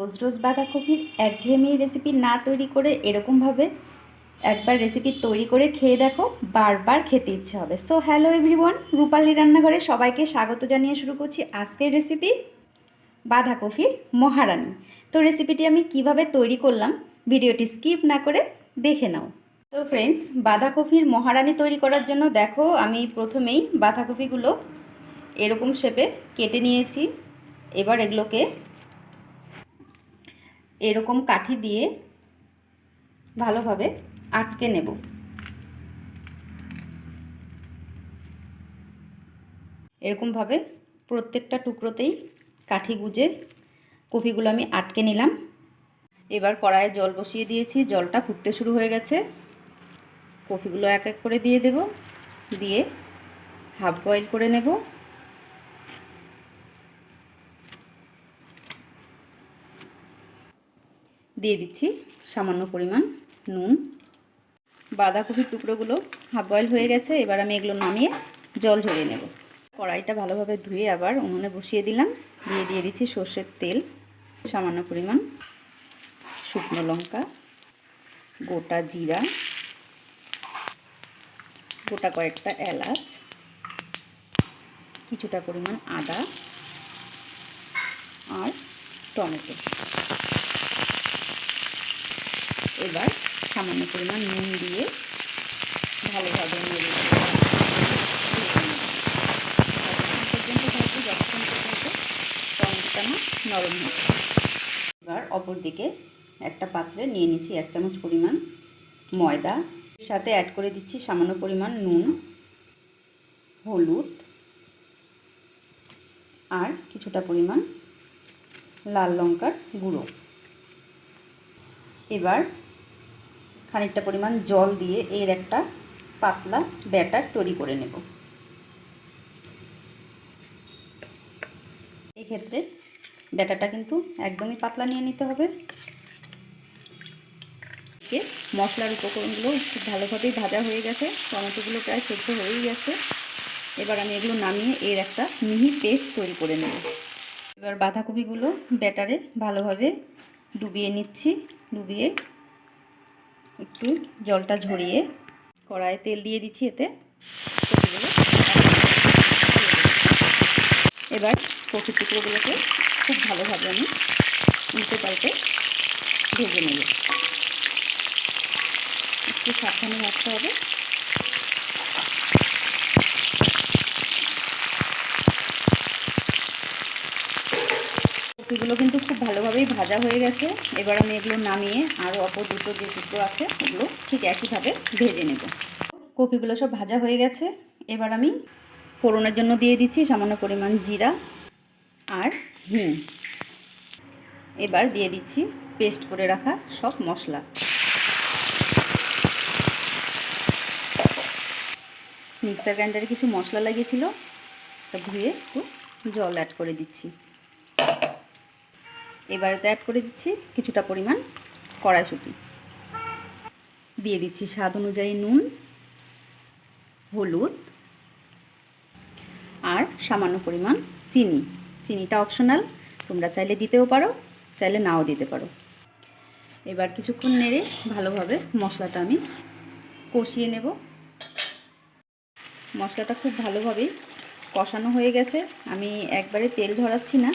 রোজ রোজ বাঁধাকপির একঘেয়েমি রেসিপি না তৈরি করে এরকমভাবে একবার রেসিপি তৈরি করে খেয়ে দেখো, বারবার খেতে ইচ্ছে হবে। সো হ্যালো এভরিওয়ান, রূপালী রান্নাঘরে সবাইকে স্বাগত জানিয়ে শুরু করছি আজকের রেসিপি বাঁধাকপির মহারানী। তো রেসিপিটি আমি কিভাবে তৈরি করলাম ভিডিওটি স্কিপ না করে দেখে নাও। তো ফ্রেন্ডস, বাঁধাকপির মহারানী তৈরি করার জন্য দেখো আমি প্রথমেই বাঁধাকপিগুলো এরকম শেপে কেটে নিয়েছি। এবার এগুলোকে এরকম কাঠি দিয়ে ভালোভাবে আটকে নেব। এরকমভাবে প্রত্যেকটা টুকরোতেই কাঠি গুঁজে কপিগুলো আমি আটকে নিলাম। এবার কড়াইয়ে জল বসিয়ে দিয়েছি, জলটা ফুটতে শুরু হয়ে গেছে। কপিগুলো এক এক করে দিয়ে দেব, দিয়ে হাফ বয়েল করে নেব। দিয়ে দিচ্ছি সামান্য পরিমাণ নুন। বাঁধাকপির টুকরোগুলো হাফ বয়েল হয়ে গেছে, এবার আমি এগুলো নামিয়ে জল ঝরিয়ে নেব। কড়াইটা ভালোভাবে ধুয়ে আবার উনুনে বসিয়ে দিলাম। দিয়ে দিচ্ছি সর্ষের তেল, সামান্য পরিমাণ শুকনো লঙ্কা, গোটা জিরা, গোটা কয়েকটা এলাচ, কিছুটা পরিমাণ আদা আর টমেটো। এবার সামান্য পরিমাণ নুন দিয়ে ভালোভাবে নেড়ে টমেটোটা নরম হবে। এবার অপর দিকে একটা পাত্রে নিয়ে নিচ্ছি 1 চামচ পরিমাণ ময়দা, এর সাথে অ্যাড করে দিচ্ছি সামান্য পরিমাণ নুন, হলুদ আর কিছুটা পরিমাণ লাল লঙ্কার গুঁড়ো। এবার খানিকটা পরিমাণ জল দিয়ে এর একটা পাতলা ব্যাটার তৈরি করে নেব। এই ক্ষেত্রে ব্যাটারটা কিন্তু একদমই পাতলা নিয়ে নিতে হবে। মশলার উপকরণগুলো খুব ভালোভাবেই ভাজা হয়ে গেছে, টমেটোগুলো প্রায় সেদ্ধ হয়েই গেছে। এবার আমি এগুলো নামিয়ে এর একটা মিহি পেস্ট তৈরি করে নেব। এবার বাঁধাকপিগুলো ব্যাটারে ভালোভাবে ডুবিয়ে নিচ্ছি। ডুবিয়ে একটু জলটা ঝরিয়ে কড়াইয়ে তেল দিয়ে দিচ্ছি। এতে কপিগুলো এবার কপির টুকরোগুলোকে খুব ভালোভাবে আমি উল্টে পাল্টে ভেজে নেব। একটু সাবধানে ভাজতে হবে। কপিগুলো কিন্তু খুব ভালোভাবেই ভাজা হয়ে গেছে। এবার আমি এগুলো নামিয়ে আরও অপর দুটো যে টুকরো আছে ওগুলো ঠিক একইভাবে ভেজে নেব। কপিগুলো সব ভাজা হয়ে গেছে। এবার আমি ফোড়নের জন্য দিয়ে দিচ্ছি সামান্য পরিমাণ জিরা আর হিং। এবার দিয়ে দিচ্ছি পেস্ট করে রাখা সব মশলা। মিক্সার গ্রাইন্ডারে কিছু মশলা লাগিয়েছিল, তা ধুয়ে একটু জল অ্যাড করে দিচ্ছি। এবারেতে অ্যাড করে দিচ্ছি কিছুটা পরিমাণ কড়াইশুঁটি। দিয়ে দিচ্ছি স্বাদ অনুযায়ী নুন, হলুদ আর সামান্য পরিমাণ চিনি। চিনিটা অপশনাল, তোমরা চাইলে দিতেও পারো, চাইলে নাও দিতে পারো। এবার কিছুক্ষণ নেড়ে ভালোভাবে মশলাটা আমি কষিয়ে নেব। মশলাটা খুব ভালোভাবেই কষানো হয়ে গেছে। আমি একবারে তেল ঝরাচ্ছি না,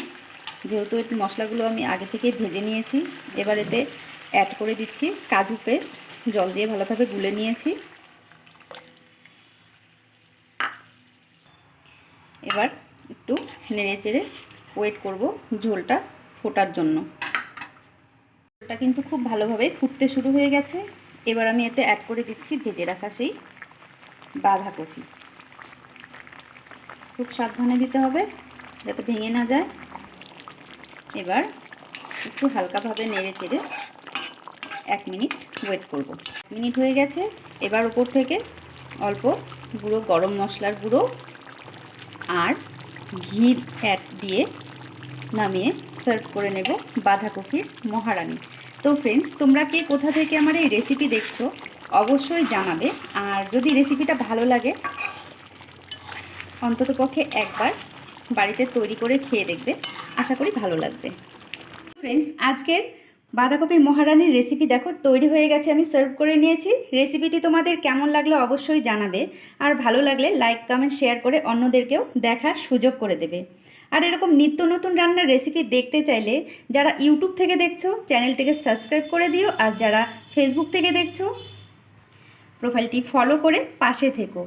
যেহেতু এই মশলাগুলো আমি আগে থেকে ভেজে নিয়েছি। এবার এতে অ্যাড করে দিচ্ছি কাজু পেস্ট, জল দিয়ে ভালোভাবে গুলে নিয়েছি। এবার একটু নেড়ে চেড়ে ওয়েট করব ঝোলটা ফোটার জন্য। ঝোলটা কিন্তু খুব ভালোভাবে ফুটতে শুরু হয়ে গেছে। এবার আমি এতে অ্যাড করে দিচ্ছি ভেজে রাখা সেই বাঁধাকপি। খুব সাবধানে দিতে হবে যাতে ভেঙে না যায়। এবার একটু হালকাভাবে নেড়ে চেড়ে 1 মিনিট ওয়েট করব। 1 মিনিট হয়ে গেছে। এবার উপর থেকে অল্প গুঁড়ো গরম মশলার গুঁড়ো আর ঘি অ্যাড দিয়ে নামিয়ে সার্ভ করে নেব বাঁধাকপির মহারানী। তো ফ্রেন্ডস, তোমরা কে কোথা থেকে আমার এই রেসিপি দেখছো অবশ্যই জানাবে। আর যদি রেসিপিটা ভালো লাগে অন্ততপক্ষে একবার বাড়িতে তৈরি করে খেয়ে দেখবে, আশা করি ভালো লাগবে। ফ্রেন্ডস, আজকের বাঁধাকপির মহারানির রেসিপি দেখো তৈরি হয়ে গেছে, আমি সার্ভ করে নিয়েছি। রেসিপিটি তোমাদের কেমন লাগলো অবশ্যই জানাবে, আর ভালো লাগলে লাইক কমেন্ট শেয়ার করে অন্যদেরকেও দেখার সুযোগ করে দেবে। আর এরকম নিত্য নতুন রান্নার রেসিপি দেখতে চাইলে যারা ইউটিউব থেকে দেখছো চ্যানেলটিকে সাবস্ক্রাইব করে দিও, আর যারা ফেসবুক থেকে দেখছো প্রোফাইলটি ফলো করে পাশে থেকো।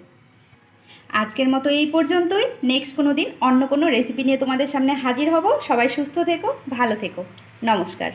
আজকের মতো এই পর্যন্তই। নেক্সট কোনো দিন অন্য কোনো রেসিপি নিয়ে তোমাদের সামনে হাজির হব। সবাই সুস্থ থেকো, ভালো থেকো, নমস্কার।